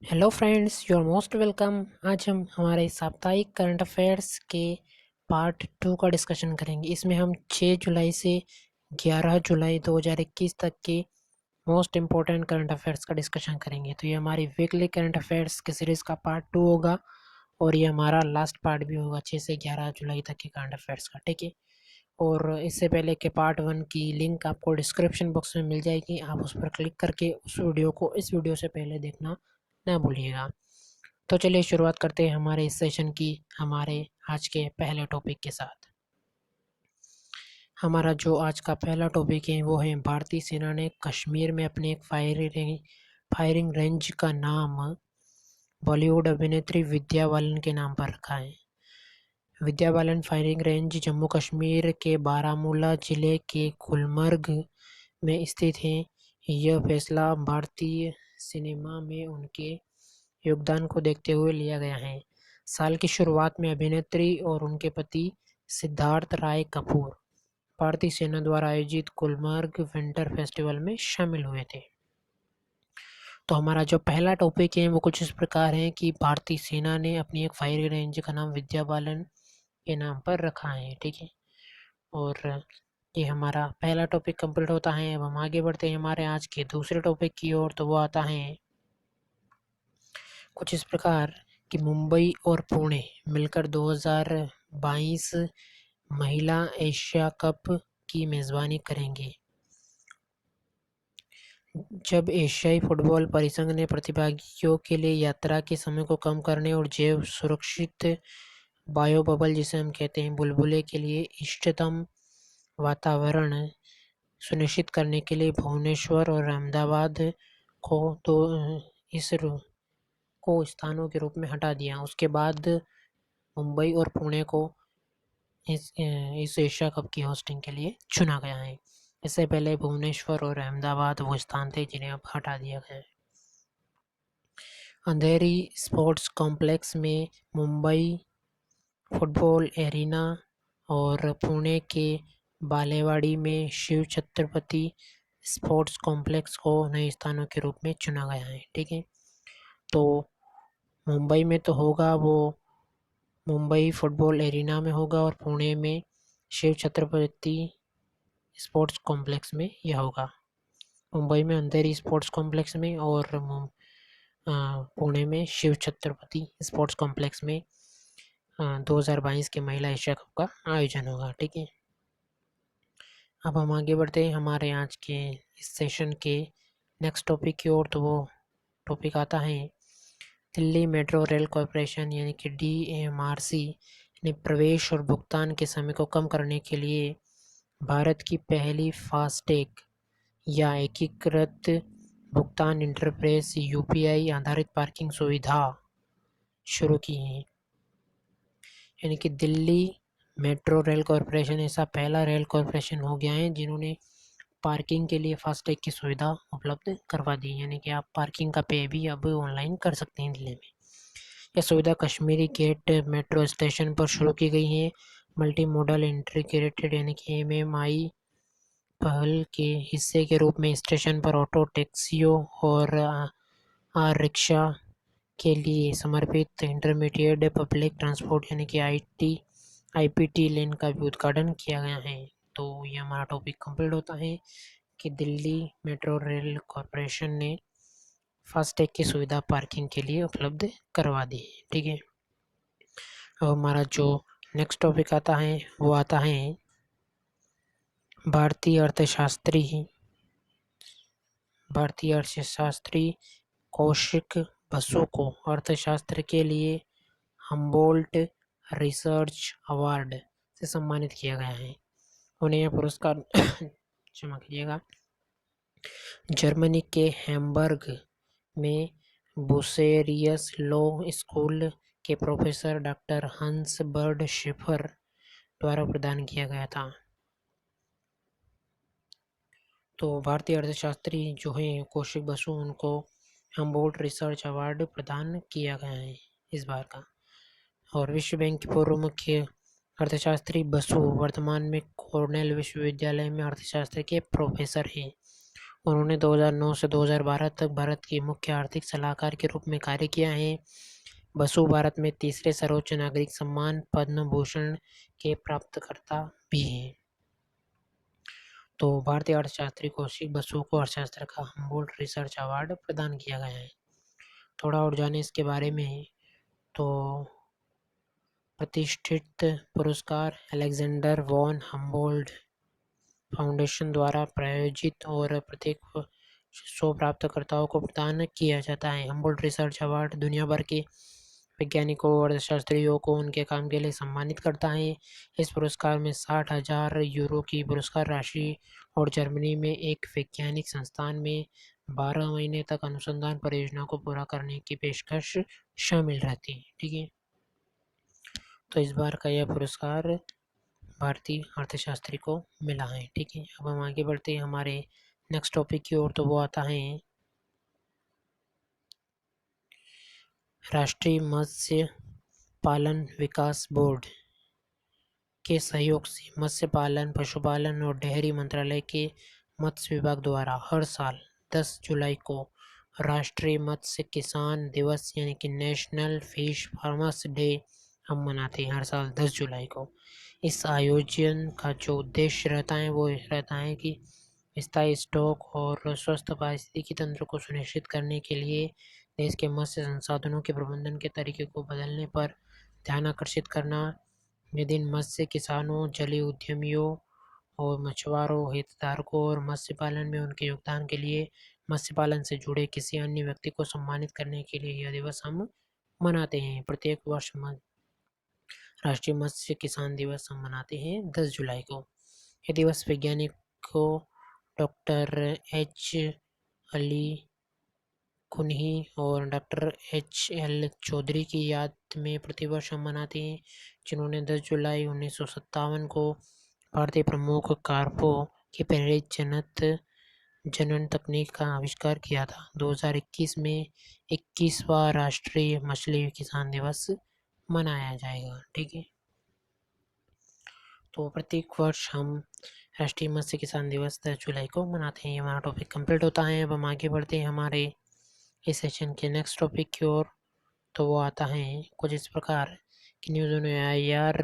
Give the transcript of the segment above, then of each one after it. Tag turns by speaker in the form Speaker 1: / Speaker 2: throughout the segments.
Speaker 1: Hello friends, you are most welcome. आज हम हमारे साप्ताहिक करंट अफेयर्स के पार्ट 2 का डिस्कशन करेंगे। इसमें हम 6 जुलाई से 11 जुलाई 2021 तक के मोस्ट इम्पोर्टेंट करंट अफेयर्स का डिस्कशन करेंगे। तो ये हमारी वीकली करंट अफेयर्स के सीरीज़ का पार्ट 2 होगा और ये हमारा लास्ट पार्ट भी होगा 6 से 11 जुलाई तक के करंट अफेयर्स का, ठीक है। और इससे पहले के पार्ट 1 की लिंक आपको डिस्क्रिप्शन बॉक्स में मिल जाएगी। आप उस पर क्लिक करके उस वीडियो को इस वीडियो से पहले देखना ना भूलिएगा। तो चलिए शुरुआत करते हैं हमारे इस सेशन की हमारे आज के पहले टॉपिक के साथ। हमारा जो आज का पहला टॉपिक है वो है भारतीय सेना ने कश्मीर में अपने एक फायरिंग रेंज का नाम बॉलीवुड अभिनेत्री विद्या बालन के नाम पर रखा है। विद्या बालन फायरिंग रेंज जम्मू कश्मीर के बारामूला जिले के गुलमर्ग में स्थित है। यह फैसला भारतीय सिनेमा में उनके योगदान को देखते हुए लिया गया है। साल की शुरुआत में अभिनेत्री और उनके पति सिद्धार्थ राय कपूर भारतीय सेना द्वारा आयोजित गुलमर्ग विंटर फेस्टिवल में शामिल हुए थे। तो हमारा जो पहला टॉपिक है वो कुछ इस प्रकार है कि भारतीय सेना ने अपनी एक फायरिंग रेंज का नाम विद्या बालन के नाम पर रखा है, ठीक है। और ये हमारा पहला टॉपिक कंप्लीट होता है। अब हम आगे बढ़ते हैं हमारे आज के दूसरे टॉपिक की ओर। तो वो आता है कुछ इस प्रकार कि मुंबई और पुणे मिलकर 2022 महिला एशिया कप की मेज़बानी करेंगे। जब एशियाई फुटबॉल परिसंघ ने प्रतिभागियों के लिए यात्रा के समय को कम करने और जैव सुरक्षित बायो बबल जिसे हम कहते हैं बुलबुले के लिए इष्टतम वातावरण सुनिश्चित करने के लिए भुवनेश्वर और अहमदाबाद को इस को स्थानों के रूप में हटा दिया। उसके बाद मुंबई और पुणे को इस एशिया कप की होस्टिंग के लिए चुना गया है। इससे पहले भुवनेश्वर और अहमदाबाद वो स्थान थे जिन्हें अब हटा दिया गया है। अंधेरी स्पोर्ट्स कॉम्प्लेक्स में मुंबई फुटबॉल एरिना और पुणे के बालेवाड़ी में शिव छत्रपति स्पोर्ट्स कॉम्प्लेक्स को नए स्थानों के रूप में चुना गया है, ठीक है। तो मुंबई में तो होगा वो मुंबई फुटबॉल एरिना में होगा और पुणे में शिव छत्रपति स्पोर्ट्स कॉम्प्लेक्स में यह होगा। मुंबई में अंधेरी स्पोर्ट्स कॉम्प्लेक्स में और पुणे में शिव छत्रपति स्पोर्ट्स कॉम्प्लेक्स में 2022 के महिला एशिया कप का आयोजन होगा, ठीक है। अब हम आगे बढ़ते हैं हमारे आज के इस सेशन के नेक्स्ट टॉपिक की ओर। तो वो टॉपिक आता है दिल्ली मेट्रो रेल कॉरपोरेशन यानी कि DMRC ने प्रवेश और भुगतान के समय को कम करने के लिए भारत की पहली फास्टैग या एकीकृत भुगतान इंटरफेस UPI आधारित पार्किंग सुविधा शुरू की है। यानी कि दिल्ली मेट्रो रेल कॉरपोरेशन ऐसा पहला रेल कॉरपोरेशन हो गया है जिन्होंने पार्किंग के लिए फास्टैग की सुविधा उपलब्ध करवा दी। यानी कि आप पार्किंग का पे भी अब ऑनलाइन कर सकते हैं दिल्ली में। यह सुविधा कश्मीरी गेट मेट्रो स्टेशन पर शुरू की गई है। मल्टी मॉडल इंटीग्रेटेड यानी कि MMI पहल के हिस्से के रूप में स्टेशन पर ऑटो टैक्सियों और रिक्शा के लिए समर्पित इंटरमीडिएट पब्लिक ट्रांसपोर्ट यानी कि IPT लेन का भी उद्घाटन किया गया है। तो ये हमारा टॉपिक कंप्लीट होता है कि दिल्ली मेट्रो रेल कॉरपोरेशन ने फास्टैग की सुविधा पार्किंग के लिए उपलब्ध करवा दी है, ठीक है। अब हमारा जो नेक्स्ट टॉपिक आता है वो आता है भारतीय अर्थशास्त्री कौशिक बसु को अर्थशास्त्र के लिए हम्बोल्ट रिसर्च अवार्ड से सम्मानित किया गया है। उन्हें यह पुरस्कार क्षमा कीजिएगा जर्मनी के हैम्बर्ग में बुसेरियस लॉ स्कूल के प्रोफेसर डॉक्टर हंस बर्ड शेफर द्वारा प्रदान किया गया था। तो भारतीय अर्थशास्त्री जो हैं कौशिक बसु उनको हम्बोल्ट रिसर्च अवार्ड प्रदान किया गया है इस बार का। और विश्व बैंक के पूर्व मुख्य अर्थशास्त्री बसु वर्तमान में कॉर्नेल विश्वविद्यालय में अर्थशास्त्र के प्रोफेसर हैं। उन्होंने 2009 से 2012 तक भारत की मुख्य आर्थिक सलाहकार के रूप में कार्य किया है। बसु भारत में तीसरे सर्वोच्च नागरिक सम्मान पद्म भूषण के प्राप्तकर्ता भी हैं। तो भारतीय अर्थशास्त्री कौशिक बसु को अर्थशास्त्र का हम्बोल्ट रिसर्च अवार्ड प्रदान किया गया है। थोड़ा और जाने इसके बारे में, तो प्रतिष्ठित पुरस्कार अलेक्जेंडर वॉन हम्बोल्ट फाउंडेशन द्वारा प्रायोजित और प्रत्येक 100 प्राप्तकर्ताओं को प्रदान किया जाता है। हम्बोल्ट रिसर्च अवार्ड दुनिया भर के वैज्ञानिकों और अर्थशास्त्रियों को उनके काम के लिए सम्मानित करता है। इस पुरस्कार में 60,000 यूरो की पुरस्कार राशि और जर्मनी में एक वैज्ञानिक संस्थान में 12 महीने तक अनुसंधान परियोजना को पूरा करने की पेशकश शामिल रहती है। ठीक है, तो इस बार का यह पुरस्कार भारतीय अर्थशास्त्री को मिला है। ठीक है, अब हम आगे बढ़ते हैं हमारे नेक्स्ट टॉपिक की ओर। तो वो आता है राष्ट्रीय मत्स्य पालन विकास बोर्ड के सहयोग से मत्स्य पालन, पशुपालन और डेयरी मंत्रालय के मत्स्य विभाग द्वारा हर साल 10 जुलाई को राष्ट्रीय मत्स्य किसान दिवस यानी कि नेशनल फिश फार्मर्स डे हम मनाते हैं हर साल 10 जुलाई को। इस आयोजन का जो उद्देश्य रहता है वो रहता है कि स्थायी स्टॉक और स्वस्थ पारिस्थितिकी तंत्र को सुनिश्चित करने के लिए देश के मत्स्य संसाधनों के प्रबंधन के तरीके को बदलने पर ध्यान आकर्षित करना। यदि मत्स्य किसानों, जलीय उद्यमियों और मछुआरों, हितधारकों और मत्स्य पालन में उनके योगदान के लिए मत्स्य पालन से जुड़े किसी अन्य व्यक्ति को सम्मानित करने के लिए यह दिवस हम मनाते हैं। प्रत्येक वर्ष राष्ट्रीय मत्स्य किसान दिवस हम मनाते हैं 10 जुलाई को। यह दिवस वैज्ञानिकों डॉक्टर एच अली कुन्ही और डॉक्टर एच एल चौधरी की याद में प्रतिवर्ष हम मनाते हैं, जिन्होंने 10 जुलाई 1957 को भारतीय प्रमुख कारपों की प्रेरित जनन तकनीक का आविष्कार किया था। 2021 में 21वां राष्ट्रीय मछली किसान दिवस मनाया जाएगा। ठीक है, तो प्रत्येक वर्ष हम राष्ट्रीय मत्स्य किसान दिवस 10 जुलाई को मनाते हैं। ये हमारा टॉपिक कंप्लीट होता है। अब हम आगे बढ़ते हैं हमारे इस सेशन के नेक्स्ट टॉपिक की ओर। तो वो आता है कुछ इस प्रकार कि news on AIR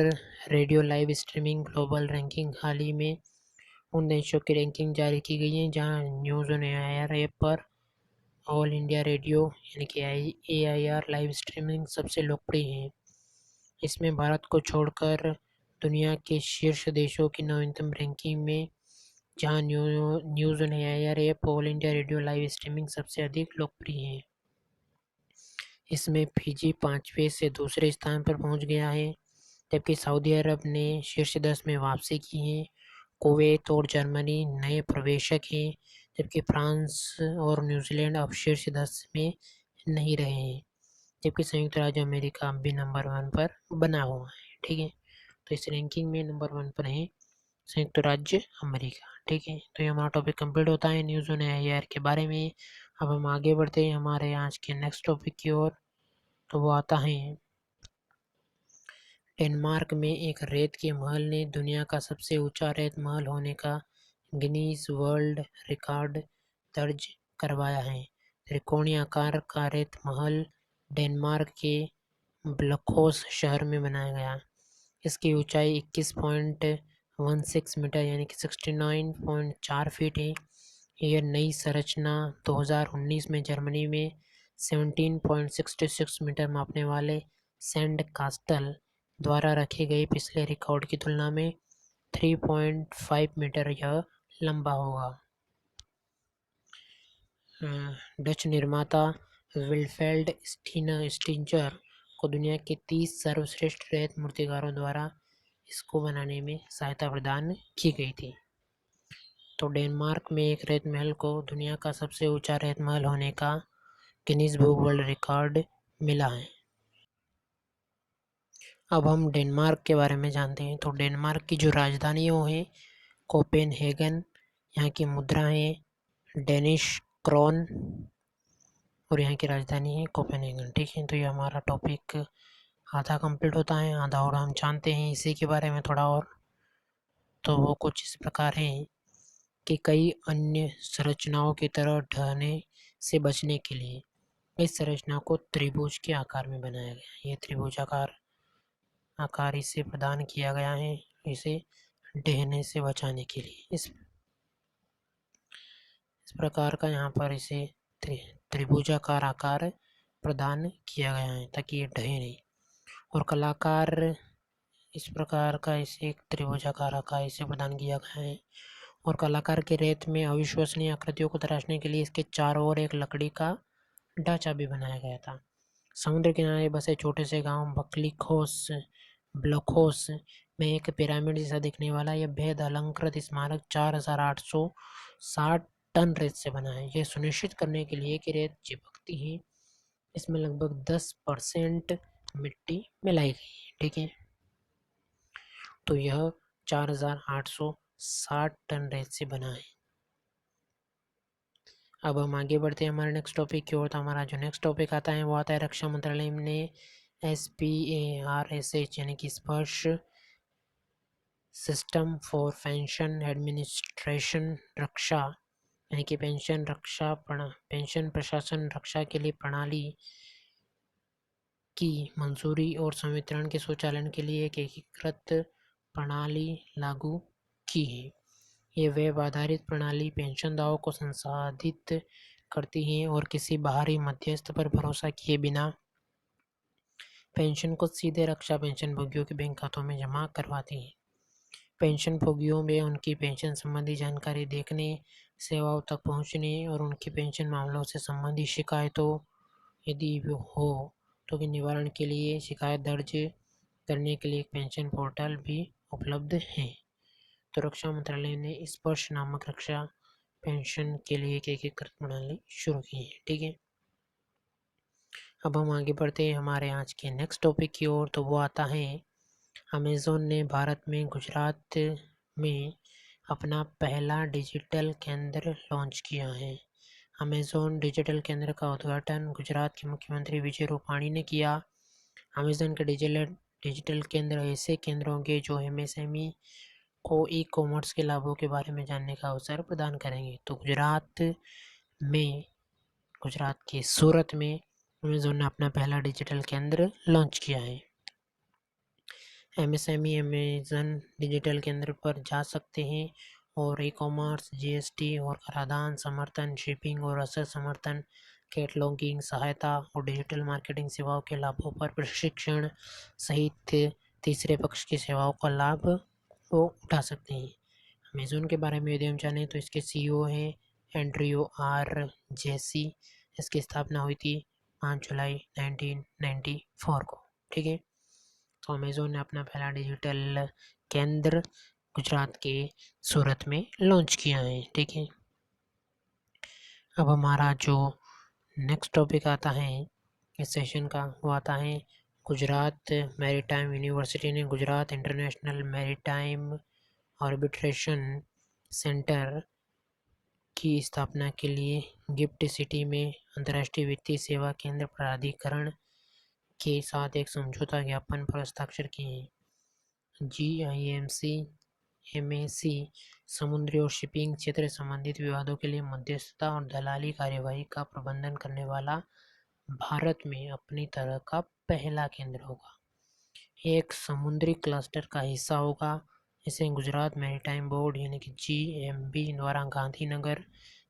Speaker 1: radio live streaming global ranking हाल ही में उन देशों की रैंकिंग जारी की गई है जहां न्यूज़ ऑन एआईआर ऐप पर ऑल इंडिया रेडियो यानी कि एआईआर लाइव स्ट्रीमिंग सबसे लोकप्रिय है। इसमें भारत को छोड़कर दुनिया के शीर्ष देशों की नवीनतम रैंकिंग में जहां news on AIR app all India radio live streaming सबसे अधिक लोकप्रिय है। इसमें फिजी 5वें से दूसरे स्थान पर पहुंच गया है, जबकि सऊदी अरब ने शीर्ष 10 में वापसी की है। कुवैत और जर्मनी नए प्रवेशक हैं, जबकि फ्रांस और न्यूजीलैंड अब शीर्ष 10 में नहीं रहे हैं, जबकि संयुक्त राज्य अमेरिका अब भी नंबर 1 पर बना हुआ है। ठीक है, तो इस रैंकिंग में नंबर 1 पर है संयुक्त राज्य अमेरिका। ठीक है, तो ये हमारा टॉपिक कंप्लीट होता है न्यूज़ ऑन एआईआर के बारे में। अब हम आगे बढ़ते हैं हमारे आज के नेक्स्ट टॉपिक की ओर। तो वो आता है डेनमार्क में एक रेत के महल ने दुनिया का सबसे ऊंचा रेत महल होने का गिनीज वर्ल्ड रिकॉर्ड दर्ज करवाया है। त्रिकोणीय आकार का रेत महल डेनमार्क के ब्लखोस शहर में बनाया गया। इसकी ऊंचाई 21.16 मीटर यानी कि 69.4 फीट है। यह नई संरचना 2019 में जर्मनी में 17.66 मीटर मापने वाले सैंड कास्टल द्वारा रखे गए पिछले रिकॉर्ड की तुलना में 3.5 मीटर यह लंबा होगा। डच निर्माता विलफेल्ड स्टिंजर को दुनिया के 30 सर्वश्रेष्ठ रेत मूर्तिकारों द्वारा इसको बनाने में सहायता प्रदान की गई थी। तो डेनमार्क में एक रेत महल को दुनिया का सबसे ऊंचा रेत महल होने का गिनीज बुक वर्ल्ड रिकॉर्ड मिला है। अब हम डेनमार्क के बारे में जानते हैं। तो डेनमार्क की जो राजधानी वो है कोपेनहेगन, यहाँ की मुद्रा है डेनिश क्रोन और यहाँ की राजधानी है कोपेनहेगन। ठीक है, तो ये हमारा टॉपिक आधा कंप्लीट होता है, आधा और हम जानते हैं इसी के बारे में थोड़ा और। तो वो कुछ इस प्रकार है कि कई अन्य संरचनाओं की तरह ढहने से बचने के लिए इस संरचना को त्रिभुज के आकार में बनाया गया। ये त्रिभुजाकार आकार इसे प्रदान किया गया है इसे ढहने से बचाने के लिए। इस प्रकार का यहाँ पर इसे त्रिभुजाकार आकार प्रदान किया गया है ताकि ये ढहे नहीं। और कलाकार इस प्रकार का इसे एक त्रिभुजाकार आकार इसे प्रदान किया गया है। और कलाकार के रेत में अविश्वसनीय आकृतियों को तराशने के लिए इसके चारों ओर एक लकड़ी का ढांचा भी बनाया गया था। समुद्र किनारे बसे छोटे से गांव ब्लखोस में एक पिरामिड जैसा दिखने वाला यह बेहद अलंकृत स्मारक 4860 टन रेत से बना है। यह सुनिश्चित करने के लिए कि रेत चिपकती है, इसमें लगभग 10% मिट्टी मिलाई गई है। ठीक है, तो यह 4860 टन रेत से बना है। अब हम आगे बढ़ते हैं हमारे नेक्स्ट टॉपिक की ओर। तो हमारा जो नेक्स्ट टॉपिक आता है वो आता है रक्षा मंत्रालय ने SPARSH यानी कि स्पर्श सिस्टम फॉर पेंशन एडमिनिस्ट्रेशन रक्षा यानी कि पेंशन प्रशासन रक्षा के लिए प्रणाली की मंजूरी और संवितरण के स्वचालन के लिए एक एकीकृत प्रणाली लागू की है। ये वेब आधारित प्रणाली पेंशन दावों को संसाधित करती है और किसी बाहरी मध्यस्थ पर भरोसा किए बिना पेंशन को सीधे रक्षा पेंशन भोगियों के बैंक खातों में जमा करवाती है। पेंशन भोगियों में उनकी पेंशन संबंधी जानकारी देखने, सेवाओं तक पहुंचने और उनकी पेंशन मामलों से संबंधित शिकायतों यदि हो तो के निवारण के लिए शिकायत दर्ज करने के लिए एक पेंशन पोर्टल भी उपलब्ध है। तो रक्षा मंत्रालय ने स्पर्श नामक रक्षा पेंशन के लिए एक एकीकृत प्रणाली शुरू की है। ठीक है, अब हम आगे बढ़ते हैं हमारे आज के नेक्स्ट टॉपिक की ओर। तो वो आता है अमेज़न ने भारत में गुजरात में अपना पहला डिजिटल केंद्र लॉन्च किया है। अमेज़न डिजिटल केंद्र का उद्घाटन गुजरात के मुख्यमंत्री विजय रूपाणी ने किया। अमेज़न के डिजिटल केंद्र ऐसे केंद्र होंगे जो MSME को ई कॉमर्स के लाभों के बारे में जानने का अवसर प्रदान करेंगे। तो गुजरात के सूरत में अमेज़न ने अपना पहला डिजिटल केंद्र लॉन्च किया है। MSME अमेज़न डिजिटल केंद्र पर जा सकते हैं और ई कॉमर्स, GST और कराधान समर्थन, शिपिंग और असर समर्थन, कैटलॉगिंग सहायता और डिजिटल मार्केटिंग सेवाओं के लाभों पर प्रशिक्षण सहित तीसरे पक्ष की सेवाओं का लाभ वो उठा सकते हैं। अमेज़न के बारे में यदि हम जानें तो इसके CEO हैं एंड्रयू R. जेसी। इसकी स्थापना हुई थी 5 जुलाई 1994 को। ठीक है, तो अमेज़न ने अपना पहला डिजिटल केंद्र गुजरात के सूरत में लॉन्च किया है। ठीक है, अब हमारा जो नेक्स्ट टॉपिक आता है इस सेशन का वो आता है गुजरात मैरीटाइम यूनिवर्सिटी ने Gujarat international maritime arbitration centre की स्थापना के लिए गिफ्ट सिटी में अंतर्राष्ट्रीय वित्तीय सेवा केंद्र प्राधिकरण के साथ एक समझौता ज्ञापन पर हस्ताक्षर किए हैं। GIMC-MAC समुद्री और शिपिंग क्षेत्र संबंधित विवादों के लिए मध्यस्थता और दलाली कार्यवाही का प्रबंधन करने वाला भारत में अपनी तरह का पहला केंद्र होगा। एक समुद्री क्लस्टर का हिस्सा होगा। इसे गुजरात मैरीटाइम बोर्ड यानी कि GMB द्वारा गांधीनगर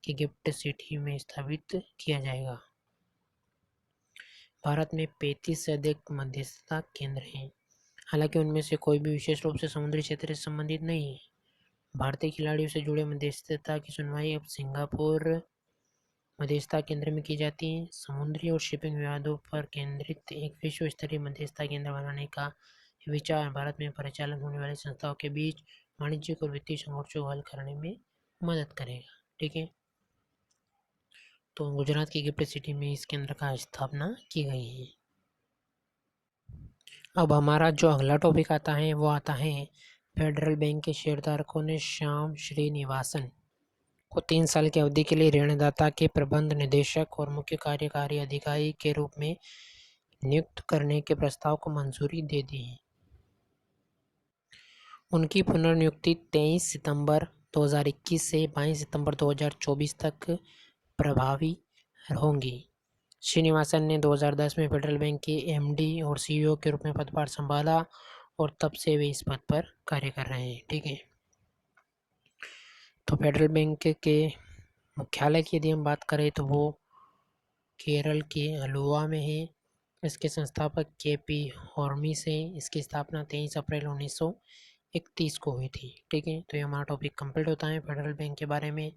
Speaker 1: की गिफ्ट सिटी में स्थापित किया जाएगा। भारत में 35 से अधिक मध्यस्थता केंद्र हैं, हालांकि उनमें से कोई भी विशेष रूप से समुद्री क्षेत्र से संबंधित नहीं है। भारतीय खिलाड़ियों से जुड़े मध्यस्थता की सुनवाई अब सिंगापुर मध्यस्थता केंद्र में की जाती है। समुद्री और शिपिंग विवादों पर केंद्रित एक विश्व स्तरीय मध्यस्थता केंद्र बनाने का विचार भारत में परिचालन होने वाली संस्थाओं के बीच वाणिज्यिक और वित्तीय संघर्षों को हल करने में मदद करेगा। ठीक है, तो गुजरात की गिफ्ट सिटी में इस केंद्र का स्थापना की गई है। अब हमारा जो अगला टॉपिक आता है वो आता है फेडरल बैंक के शेयरधारकों ने श्याम श्रीनिवासन को 3 साल की अवधि के लिए ऋणदाता के प्रबंध निदेशक और मुख्य कार्यकारी अधिकारी के रूप में नियुक्त करने के प्रस्ताव को मंजूरी दे दी है। उनकी पुनर्नियुक्ति 23 सितंबर 2021 से 22 सितंबर 2024 तक प्रभावी होंगी। श्रीनिवासन ने 2010 में फेडरल बैंक के एमडी और सीईओ के रूप में पदभार संभाला और तब से वे इस पद पर कार्य कर रहे हैं। ठीक है, तो फेडरल बैंक के मुख्यालय की यदि हम बात करें तो वो केरल के अलुवा में है। इसके संस्थापक केपी हॉर्मिस है। इसकी स्थापना 23 अप्रैल 1931 को हुई थी। ठीक है, तो ये हमारा टॉपिक कंप्लीट होता है फेडरल बैंक के बारे में।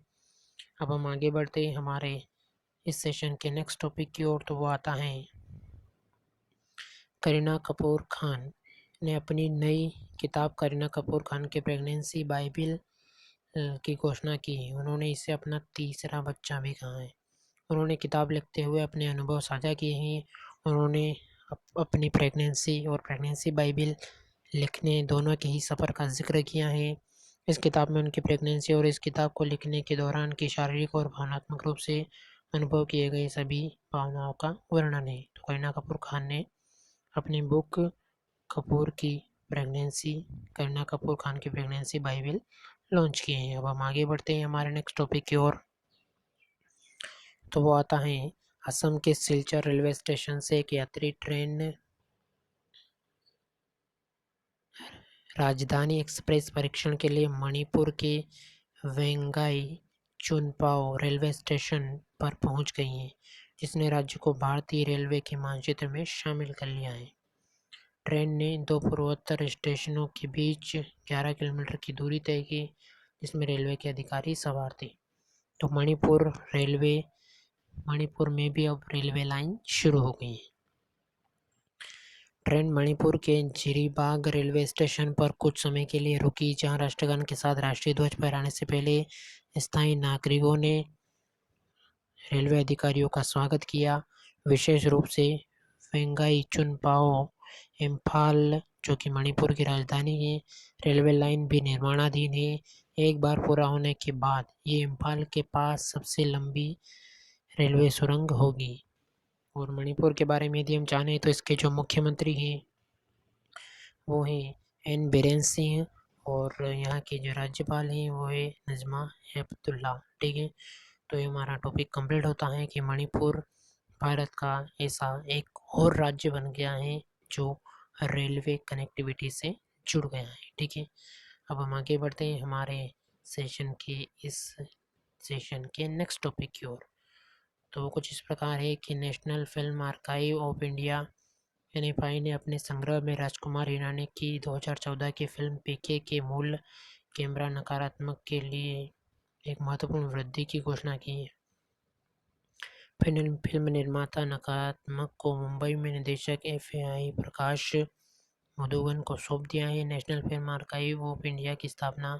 Speaker 1: अब हम आगे बढ़ते हैं हमारे इस सेशन के नेक्स्ट टॉपिक की ओर, तो वो आता है करीना कपूर खान ने अपनी नई किताब करीना कपूर खान के प्रेगनेंसी बाइबिल की घोषणा की। उन्होंने इसे अपना तीसरा बच्चा भी कहा है। उन्होंने किताब लिखते हुए अपने अनुभव साझा किए हैं। उन्होंने अपनी प्रेगनेंसी और प्रेगनेंसी बाइबिल लिखने दोनों के ही सफ़र का जिक्र किया है। इस किताब में उनकी प्रेगनेंसी और इस किताब को लिखने के दौरान की शारीरिक और भावनात्मक रूप से अनुभव किए गए सभी भावनाओं का वर्णन है। तो करीना कपूर खान ने अपनी बुक कपूर की प्रेगनेंसी करीना कपूर खान की प्रेगनेंसी बाइबिल लॉन्च किए हैं। अब हम आगे बढ़ते हैं हमारे नेक्स्ट टॉपिक की ओर, तो वो आता है असम के सिलचर रेलवे स्टेशन से एक यात्री ट्रेन राजधानी एक्सप्रेस परीक्षण के लिए मणिपुर के वेंगाई चुनपाओ रेलवे स्टेशन पर पहुंच गई है, जिसने राज्य को भारतीय रेलवे के मानचित्र में शामिल कर लिया है। ट्रेन ने दो पूर्वोत्तर स्टेशनों के बीच 11 किलोमीटर की दूरी तय की, जिसमें रेलवे के अधिकारी सवार थे। तो मणिपुर में भी अब रेलवे लाइन शुरू हो गई है। ट्रेन मणिपुर के जिरीबाग रेलवे स्टेशन पर कुछ समय के लिए रुकी, जहां राष्ट्रगान के साथ राष्ट्रीय ध्वज फहराने से पहले स्थानीय नागरिकों ने रेलवे अधिकारियों का स्वागत किया। विशेष रूप से वेंगाई चुनपाओ इम्फाल, जो कि मणिपुर की राजधानी है, रेलवे लाइन भी निर्माणाधीन है। एक बार पूरा होने के बाद ये इम्फाल के पास सबसे लंबी रेलवे सुरंग होगी। और मणिपुर के बारे में यदि हम जानें तो इसके जो मुख्यमंत्री हैं वो हैं एन बीरेन सिंह, और यहाँ के जो राज्यपाल हैं वो है नजमा हेपतुल्ला। ठीक है, तो ये हमारा टॉपिक कंप्लीट होता है कि मणिपुर भारत का ऐसा एक और राज्य बन गया है जो रेलवे कनेक्टिविटी से जुड़ गया है। ठीक है, अब हम आगे बढ़ते हैं हमारे इस सेशन के नेक्स्ट टॉपिक की ओर। तो वो कुछ इस प्रकार है कि national film archive of India NFI ने अपने संग्रह में राजकुमार हिरानी की 2014 की फिल्म पीके के मूल कैमरा नकारात्मक के लिए एक महत्वपूर्ण वृद्धि की घोषणा की है। फिल्म निर्माता नकारात्मक को मुंबई में निदेशक FAI प्रकाश मुदुगन को सौंप दिया है। National film archive of India की स्थापना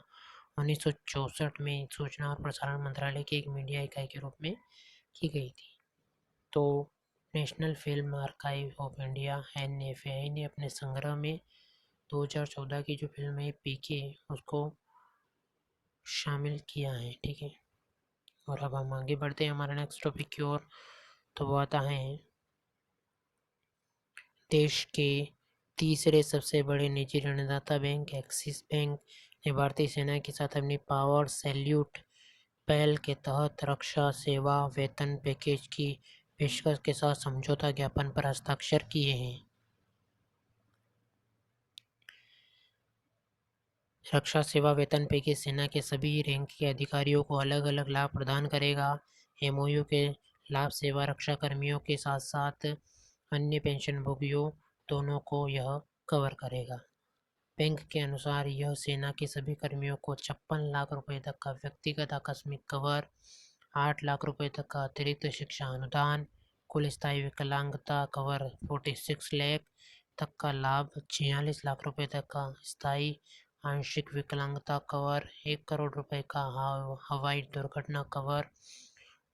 Speaker 1: 1964 में सूचना और प्रसारण मंत्रालय की एक मीडिया इकाई के रूप में की गई थी। तो national film archive of India NFI ने अपने संग्रह में 2014 की जो फिल्म है पीके उसको शामिल किया है। ठीक है, और अब हम आगे बढ़ते हैं हमारे नेक्स्ट टॉपिक की ओर, तो वो आता है देश के तीसरे सबसे बड़े निजी ऋणदाता बैंक एक्सिस बैंक ने भारतीय सेना के साथ अपनी पावर सैल्यूट पहल के तहत रक्षा सेवा वेतन पैकेज की पेशकश के साथ समझौता ज्ञापन पर हस्ताक्षर किए हैं। रक्षा सेवा वेतन पैकेज सेना के सभी रैंक के अधिकारियों को अलग अलग लाभ प्रदान करेगा। MOU के लाभ सेवा रक्षा कर्मियों के साथ साथ अन्य पेंशनभोगियों दोनों को यह कवर करेगा। बैंक के अनुसार यह सेना के सभी कर्मियों को 56 लाख रुपए तक का व्यक्तिगत आकस्मिक कवर, 8 लाख रुपए तक का अतिरिक्त शिक्षा अनुदान, कुल स्थायी विकलांगता कवर 46 लाख तक का लाभ, 46 लाख रुपए तक का स्थायी आंशिक विकलांगता कवर, 1 करोड़ रुपए का हवाई दुर्घटना कवर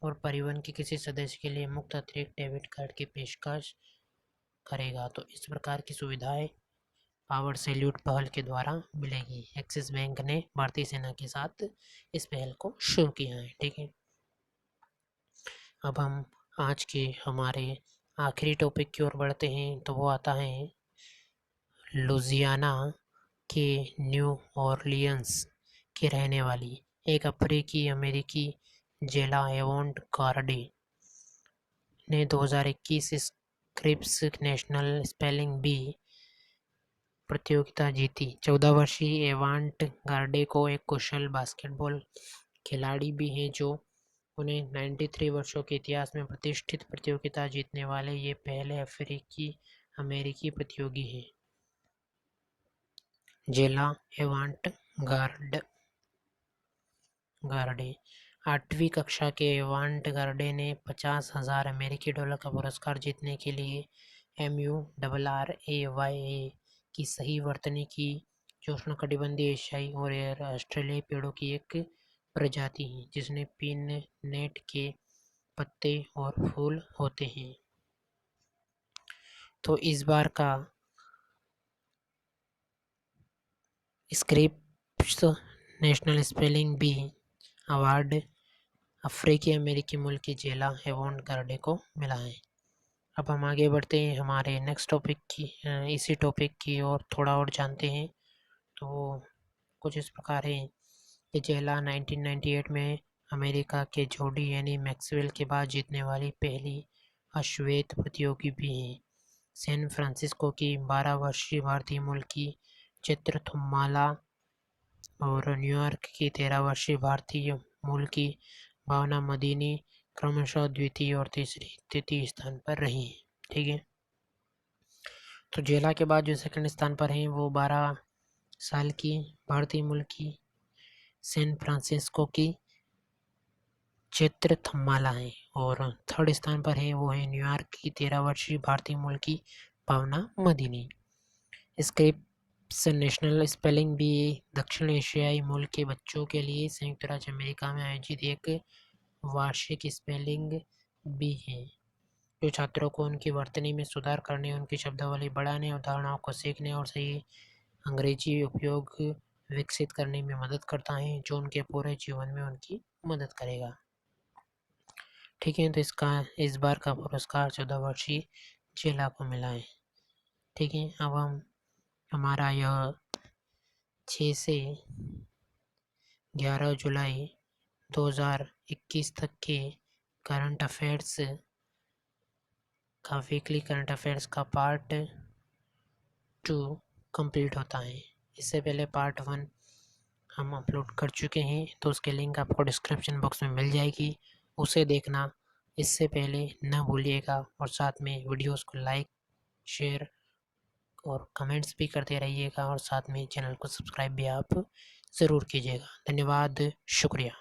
Speaker 1: और परिवहन के किसी सदस्य के लिए मुफ्त अतिरिक्त डेबिट कार्ड की पेशकश करेगा। तो इस प्रकार की सुविधाएं पावर सैल्यूट पहल के द्वारा मिलेगी। एक्सिस बैंक ने भारतीय सेना के साथ इस पहल को शुरू किया है। ठीक है, अब हम आज के हमारे आखिरी टॉपिक की ओर बढ़ते हैं, तो वो आता है लुजियाना के न्यू ऑरलियंस की रहने वाली एक अफ्रीकी अमेरिकी जेला एवॉन्ट गार्डे ने 2021 स्क्रिप्स नेशनल स्पेलिंग बी प्रतियोगिता जीती। 14 वर्षीय एवांट गार्डे को एक कुशल बास्केटबॉल खिलाड़ी भी हैं जो उन्हें 93 वर्षों के इतिहास में प्रतिष्ठित प्रतियोगिता जीतने वाले ये पहले अफ्रीकी अमेरिकी प्रतियोगी हैं। जेला एवांट गार्डे 8वीं कक्षा के एवांट गार्डे ने 50,000 अमेरिकी डॉलर का पुरस्कार जीतने के लिए MURRAYA की सही वर्तनी की, जो उष्णकटिबंधीय एशियाई और ऑस्ट्रेलियाई पेड़ों की एक प्रजाति है जिसमें पिननेट के पत्ते और फूल होते हैं। तो इस बार का Scripps national spelling bee award अफ्रीकी अमेरिकी मुल्क की जेला एवॉन्ट गार्डे को मिला है। अब हम आगे बढ़ते हैं हमारे नेक्स्ट टॉपिक की, इसी टॉपिक की और थोड़ा और जानते हैं। तो कुछ इस प्रकार है कि जेला 1998 में अमेरिका के जोडी यानी मैक्सवेल के बाद जीतने वाली पहली अश्वेत प्रतियोगी भी हैं। सैन फ्रांसिस्को की 12 वर्षीय भारतीय मूल की चित्र थुम्माला और न्यूयॉर्क की 13 वर्षीय भारतीय मूल की भावना मदीनी क्रमशः द्वितीय और तृतीय स्थान पर रही हैं। ठीक है, तो जेला के बाद जो सेकंड स्थान पर हैं वो 12 साल की भारतीय मूल की सैन फ्रांसिस्को की चित्र थम्माला है और थर्ड स्थान पर है वो है न्यूयॉर्क की 13 वर्षीय भारतीय मूल की भावना मदीनी। स्क्रिप्स नेशनल स्पेलिंग बी दक्षिण एशियाई मूल के बच्चों के लिए संयुक्त राज्य अमेरिका में आयोजित एक वार्षिक स्पेलिंग बी है जो छात्रों को उनकी वर्तनी में सुधार करने, उनकी शब्दावली बढ़ाने, अवधारणाओं को सीखने और सही अंग्रेजी उपयोग विकसित करने में मदद करता है, जो उनके पूरे जीवन में उनकी मदद करेगा। ठीक है, तो इस बार का पुरस्कार 14 वर्षीय जेला को मिला है। ठीक है, अब हमारा यह 6 से 11 जुलाई 2021 तक के करंट अफेयर्स का वीकली करंट अफेयर्स का पार्ट 2 कंप्लीट होता है। इससे पहले पार्ट 1 हम अपलोड कर चुके हैं, तो उसके लिंक आपको डिस्क्रिप्शन बॉक्स में मिल जाएगी, उसे देखना इससे पहले न भूलिएगा और साथ में वीडियोस को लाइक, शेयर और कमेंट्स भी करते रहिएगा और साथ में चैनल को सब्सक्राइब भी आप ज़रूर कीजिएगा। धन्यवाद, शुक्रिया।